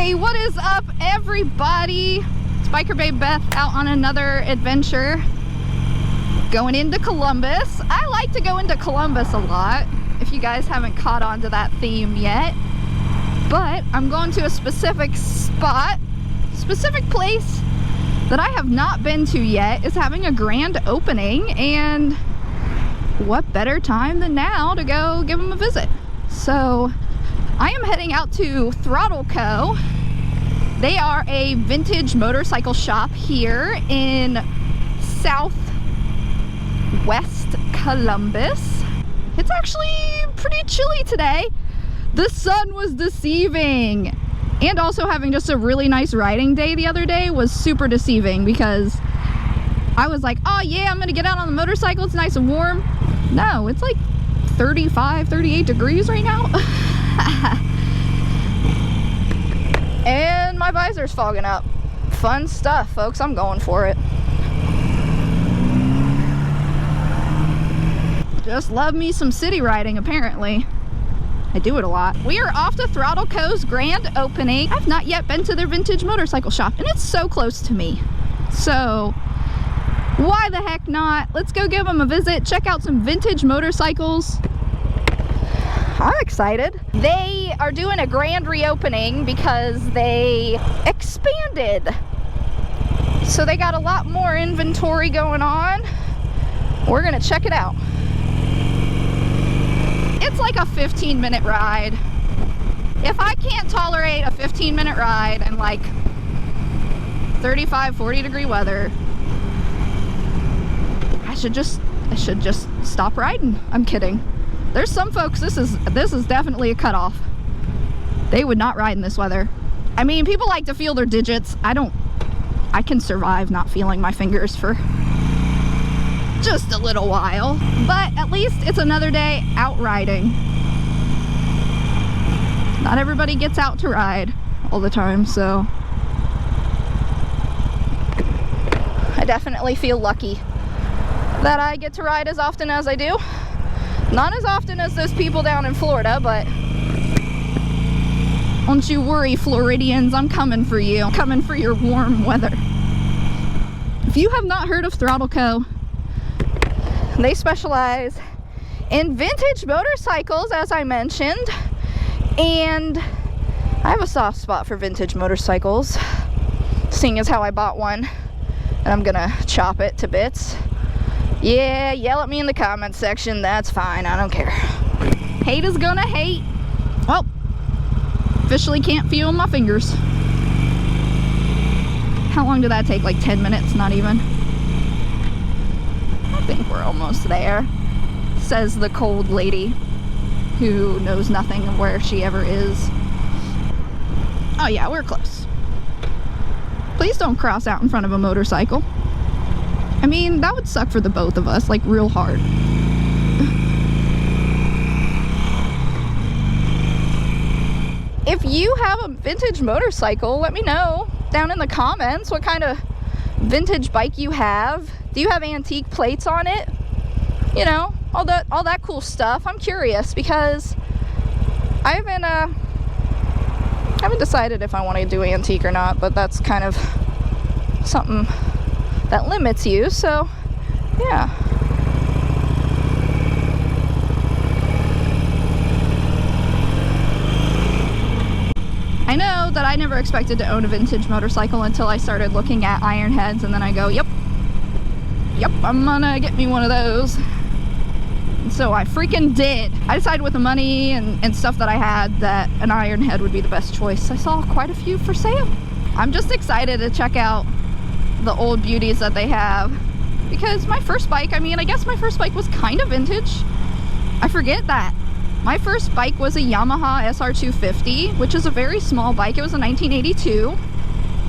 Hey, what is up, everybody? It's Biker Babe Beth out on another adventure. Going into Columbus. I like to go into Columbus a lot, if you guys haven't caught on to that theme yet. But I'm going to a specific spot, specific place that I have not been to yet is having a grand opening, and what better time than now to go give them a visit. So I am heading out to Throttle Co. They are a vintage motorcycle shop here in southwest Columbus. It's actually pretty chilly today. The sun was deceiving. And also having just a really nice riding day the other day was super deceiving, because I was like, oh yeah, I'm gonna get out on the motorcycle, it's nice and warm. No, it's like 35, 38 degrees right now. And my visor's fogging up. Fun stuff, folks. I'm going for it. Just love me some city riding, apparently. I do it a lot. We are off to Throttle Co's grand opening. I've not yet been to their vintage motorcycle shop, and it's so close to me. So why the heck not? Let's go give them a visit, check out some vintage motorcycles. I'm excited. They are doing a grand reopening because they expanded. So they got a lot more inventory going on. We're gonna check it out. It's like a 15-minute ride. If I can't tolerate a 15-minute ride in like 35, 40 degree weather, I should just stop riding. I'm kidding. There's some folks, this is definitely a cutoff. They would not ride in this weather. I mean, people like to feel their digits. I can survive not feeling my fingers for just a little while. But at least it's another day out riding. Not everybody gets out to ride all the time, so I definitely feel lucky that I get to ride as often as I do. Not as often as those people down in Florida, but don't you worry, Floridians, I'm coming for you. I'm coming for your warm weather. If you have not heard of Throttle Co., they specialize in vintage motorcycles, as I mentioned, and I have a soft spot for vintage motorcycles, seeing as how I bought one, and I'm gonna chop it to bits. Yeah, yell at me in the comments section. That's fine. I don't care. Hate is gonna hate. Well, officially can't feel my fingers. How long did that take? Like 10 minutes? Not even. I think we're almost there, says the cold lady who knows nothing of where she ever is. Oh yeah, we're close. Please don't cross out in front of a motorcycle. I mean, that would suck for the both of us, like real hard. If you have a vintage motorcycle, let me know down in the comments what kind of vintage bike you have. Do you have antique plates on it? You know, all that cool stuff. I'm curious because I haven't decided if I want to do antique or not, but that's kind of something that limits you, so yeah. I know that I never expected to own a vintage motorcycle until I started looking at iron heads, and then I go, yep, I'm gonna get me one of those. And so I freaking did. I decided with the money and stuff that I had that an iron head would be the best choice. I saw quite a few for sale. I'm just excited to check out the old beauties that they have, because my first bike, I mean, I guess my first bike was kind of vintage. I forget that. My first bike was a Yamaha SR250, which is a very small bike. It was a 1982,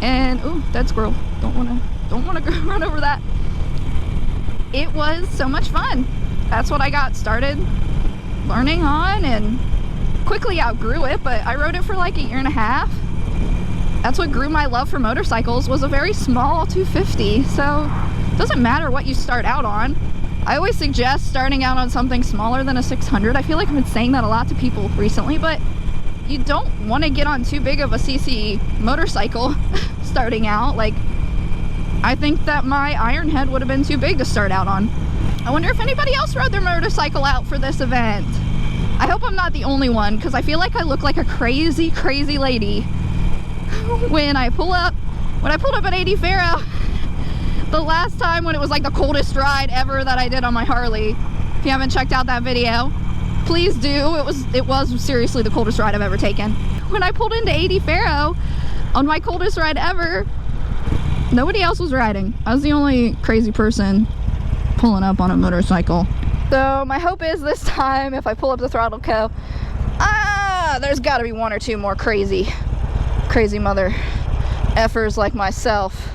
and ooh, dead squirrel. Don't wanna go run over that. It was so much fun. That's what I got started learning on, and quickly outgrew it, but I rode it for like a year and a half. That's what grew my love for motorcycles, was a very small 250. So it doesn't matter what you start out on. I always suggest starting out on something smaller than a 600. I feel like I've been saying that a lot to people recently, but you don't want to get on too big of a CC motorcycle starting out. Like, I think that my iron head would have been too big to start out on. I wonder if anybody else rode their motorcycle out for this event. I hope I'm not the only one, because I feel like I look like a crazy, crazy lady when I pulled up at 80 Faro the last time, when it was like the coldest ride ever that I did on my Harley. If you haven't checked out that video, please do. It was seriously the coldest ride I've ever taken. When I pulled into 80 Faro on my coldest ride ever, nobody else was riding. I was the only crazy person pulling up on a motorcycle. So my hope is this time, if I pull up the Throttle Co, there's got to be one or two more crazy mother effers like myself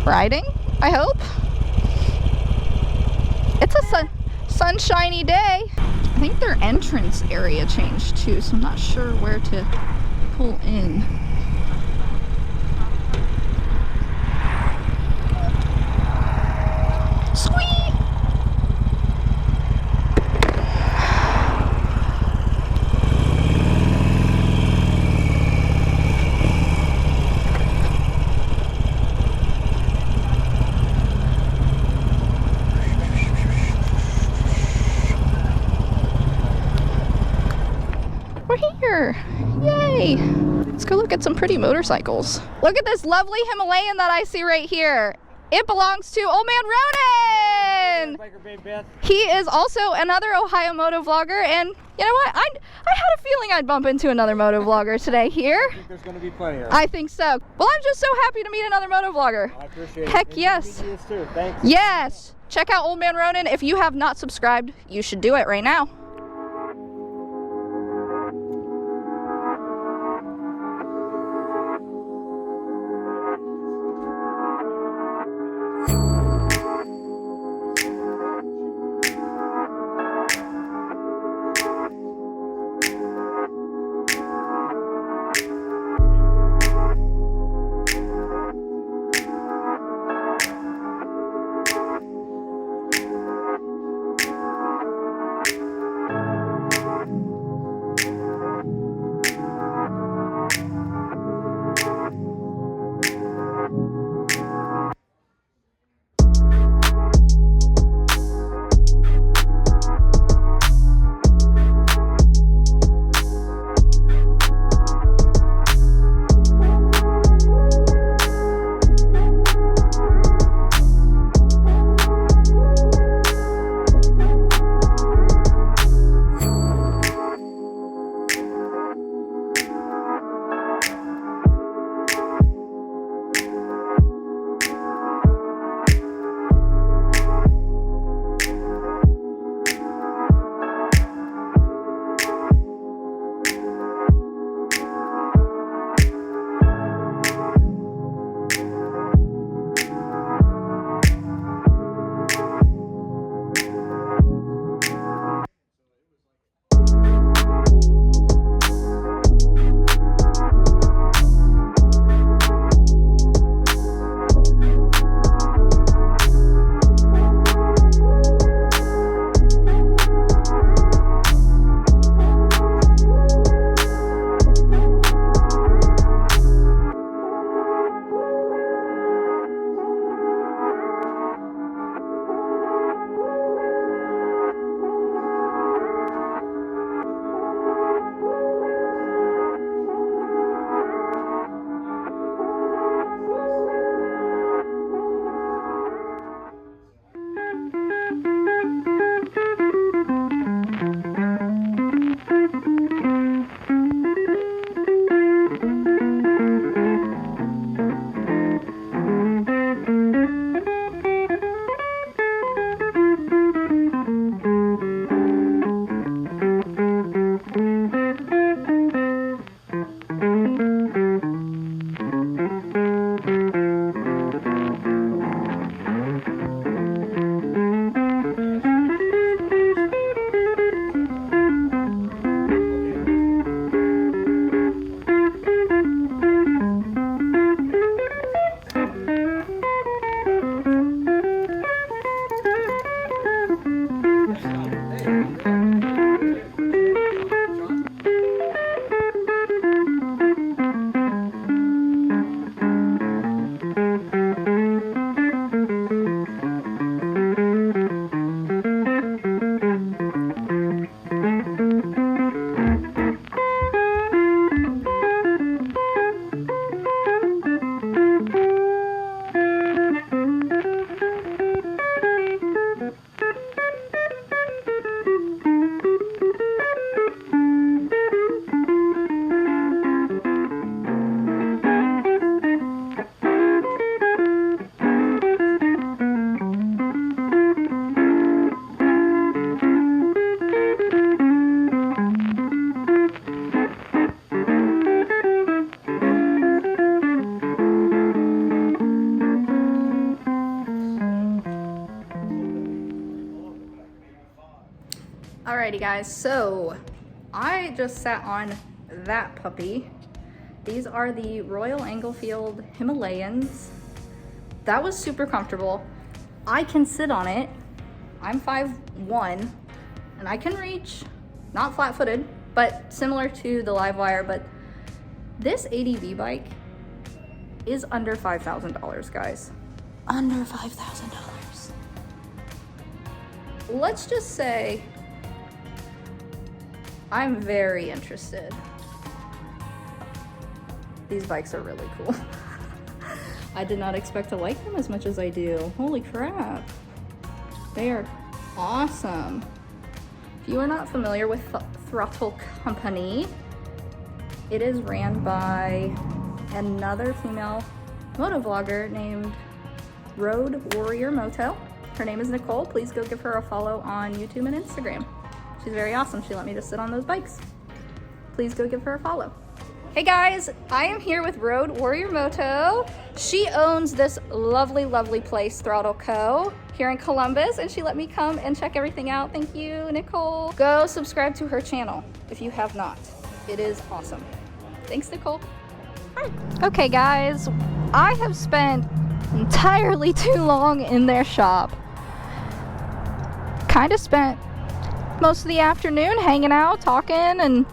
riding, I hope. It's a sunshiny day. I think their entrance area changed too, so I'm not sure where to pull in. Sweet! We're here! Yay! Let's go look at some pretty motorcycles. Look at this lovely Himalayan that I see right here. It belongs to Old Man Ronan! He is also another Ohio motovlogger, and you know what? I had a feeling I'd bump into another motovlogger today here. I think there's going to be plenty of. I think so. Well, I'm just so happy to meet another motovlogger. I appreciate it. Heck yes. Too. Thanks. Yes! Check out Old Man Ronan. If you have not subscribed, you should do it right now. Alrighty guys, so I just sat on that puppy. These are the Royal Enfield Himalayans. That was super comfortable. I can sit on it. I'm 5'1", and I can reach, not flat-footed, but similar to the Livewire, but this ADV bike is under $5,000, guys. Under $5,000. Let's just say I'm very interested. These bikes are really cool. I did not expect to like them as much as I do. Holy crap. They are awesome. If you are not familiar with Throttle Company, it is ran by another female motovlogger named Road Warrior Moto. Her name is Nicole. Please go give her a follow on YouTube and Instagram. She's very awesome. She let me just sit on those bikes. Please go give her a follow. Hey guys, I am here with Road Warrior Moto. She owns this lovely, lovely place, Throttle Co, here in Columbus, and she let me come and check everything out. Thank you, Nicole. Go subscribe to her channel if you have not. It is awesome. Thanks, Nicole. Hi. Okay guys, I have spent entirely too long in their shop. Kind of spent most of the afternoon hanging out, talking, and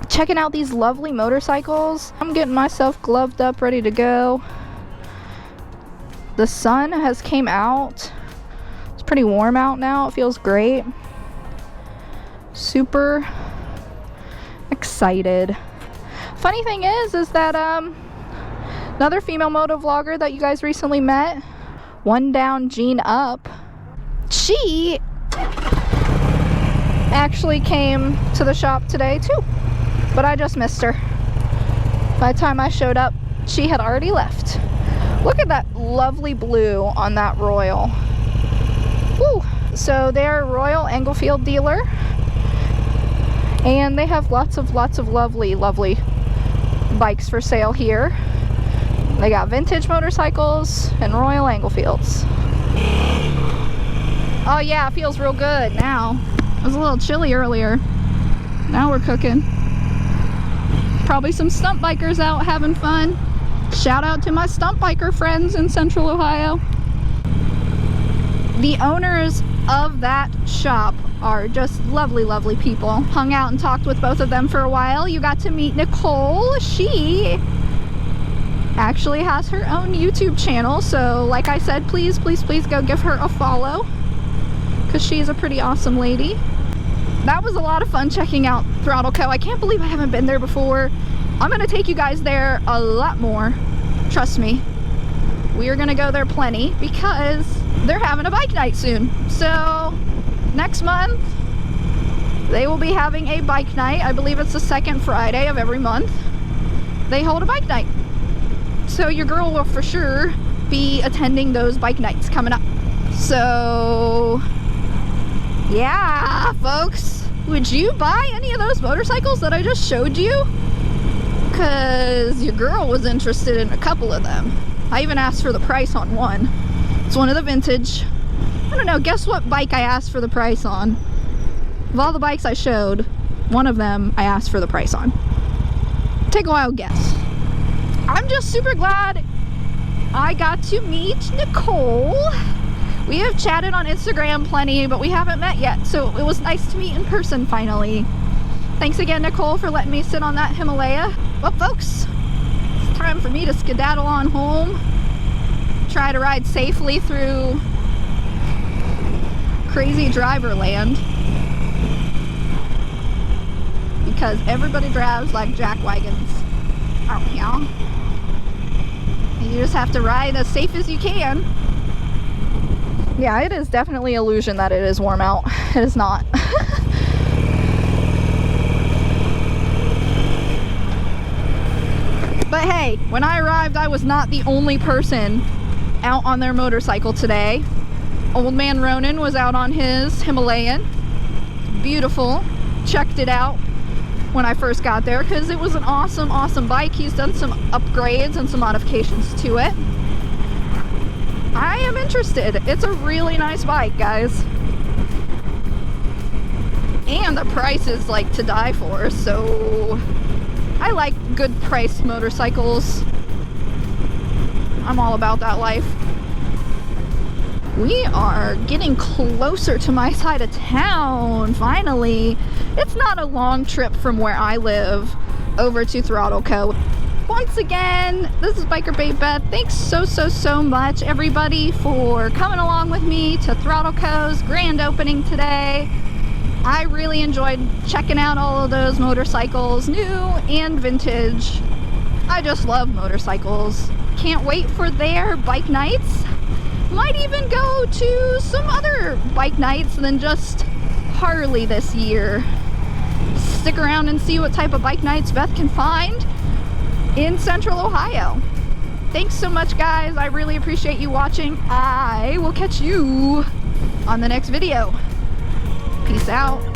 checking out these lovely motorcycles. I'm getting myself gloved up, ready to go. The sun has came out. It's pretty warm out now. It feels great. Super excited. Funny thing is that another female motovlogger that you guys recently met, One Down Jean Up, she actually came to the shop today too, but I just missed her. By the time I showed up, she had already left. Look at that lovely blue on that Royal. Woo! So they're a Royal Enfield dealer, and they have lots of lovely bikes for sale here. They got vintage motorcycles and Royal Enfields. Oh yeah, it feels real good now. It was a little chilly earlier. Now we're cooking. Probably some stunt bikers out having fun. Shout out to my stunt biker friends in Central Ohio. The owners of that shop are just lovely people. Hung out and talked with both of them for a while. You got to meet Nicole. She actually has her own YouTube channel, so like I said, please go give her a follow, because she's a pretty awesome lady. That was a lot of fun checking out Throttle Co. I can't believe I haven't been there before. I'm gonna take you guys there a lot more. Trust me. We are gonna go there plenty because they're having a bike night soon. So next month, they will be having a bike night. I believe it's the second Friday of every month. They hold a bike night. So your girl will for sure be attending those bike nights coming up. So yeah, folks, would you buy any of those motorcycles that I just showed you? Because your girl was interested in a couple of them. I even asked for the price on one. It's one of the vintage. I don't know, guess what bike I asked for the price on? Of all the bikes I showed, one of them I asked for the price on. Take a wild guess. I'm just super glad I got to meet Nicole. We have chatted on Instagram plenty, but we haven't met yet, so it was nice to meet in person finally. Thanks again, Nicole, for letting me sit on that Himalaya. Well, folks, it's time for me to skedaddle on home. Try to ride safely through crazy driver land, because everybody drives like jack wagons, aren't we, y'all? You just have to ride as safe as you can. Yeah, it is definitely an illusion that it is warm out. It is not. But hey, when I arrived, I was not the only person out on their motorcycle today. Old man Ronan was out on his Himalayan. Beautiful. Checked it out when I first got there because it was an awesome bike. He's done some upgrades and some modifications to it. I am interested. It's a really nice bike, guys. and the price is like to die for, so I like good priced motorcycles. I'm all about that life. We are getting closer to my side of town, finally. It's not a long trip from where I live over to Throttle Co. Once again, this is Biker Babe Beth. Thanks so much, everybody, for coming along with me to Throttle Co's grand opening today. I really enjoyed checking out all of those motorcycles, new and vintage. I just love motorcycles. Can't wait for their bike nights. Might even go to some other bike nights than just Harley this year. Stick around and see what type of bike nights Beth can find in Central Ohio. Thanks so much, guys. I really appreciate you watching. I will catch you on the next video. Peace out.